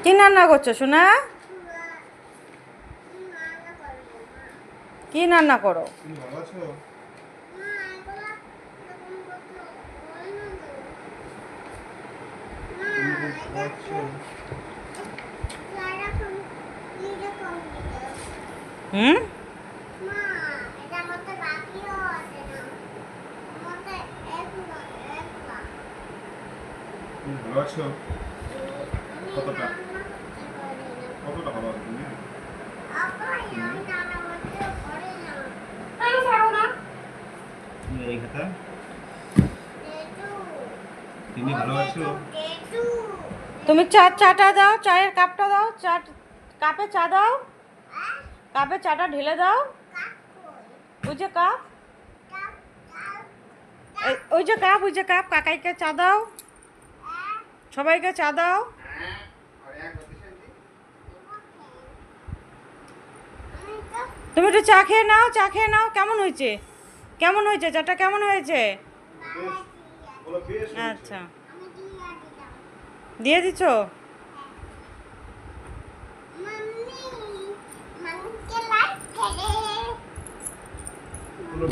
কি রান্না করছো সোনা? কি রান্না করো? হুম। ভালো আছো? কতটা কতটা ভালো আছো তুমি? এই কথা তুমি ভালো আছো? তুমি চাটা দাও, চায়ের কাপটা দাও, কাপে চা দাও, কাপে চাটা ঢেলে দাও। ওই যে কাপ, ওই যে কাপ, কাকাইকে চা দাও, সবাইকে চা দাও। তুমি একটু চা খেয়ে নাও, চা খেয়ে নাও। কেমন হয়েছে? কেমন হয়েছে চাটা? কেমন হয়েছে? আচ্ছা, দিয়ে দিছো?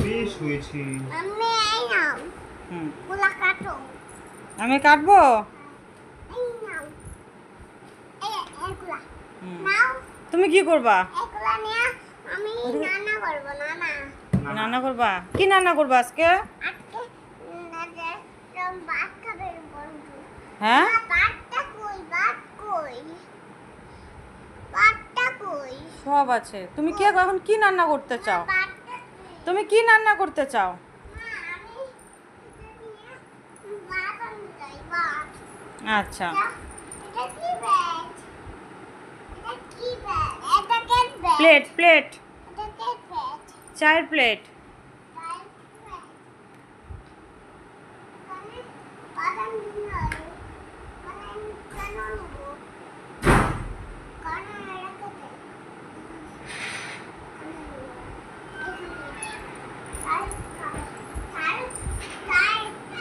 বেশ হয়েছে। হুম, আমি কাটবো। হুম, তুমি কি করবা? রান্না করবা? কি রান্না করবা আজকে? হ্যাঁ, সব আছে। তুমি কি এখন কি রান্না করতে চাও? তুমি কি রান্না করতে চাও? আচ্ছা, প্লেট প্লেট, চায়ের প্লেট।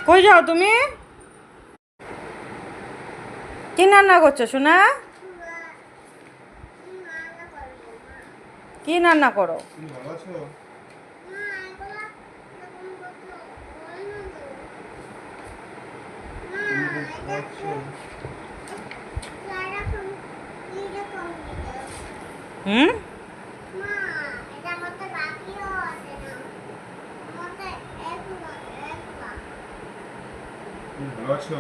কই যাও তুমি? কি রান্না করছো সোনা? কি রান্না করো? তুমি ভালো আছো? ভালো আছো? হুম, তুমি ভালো আছো?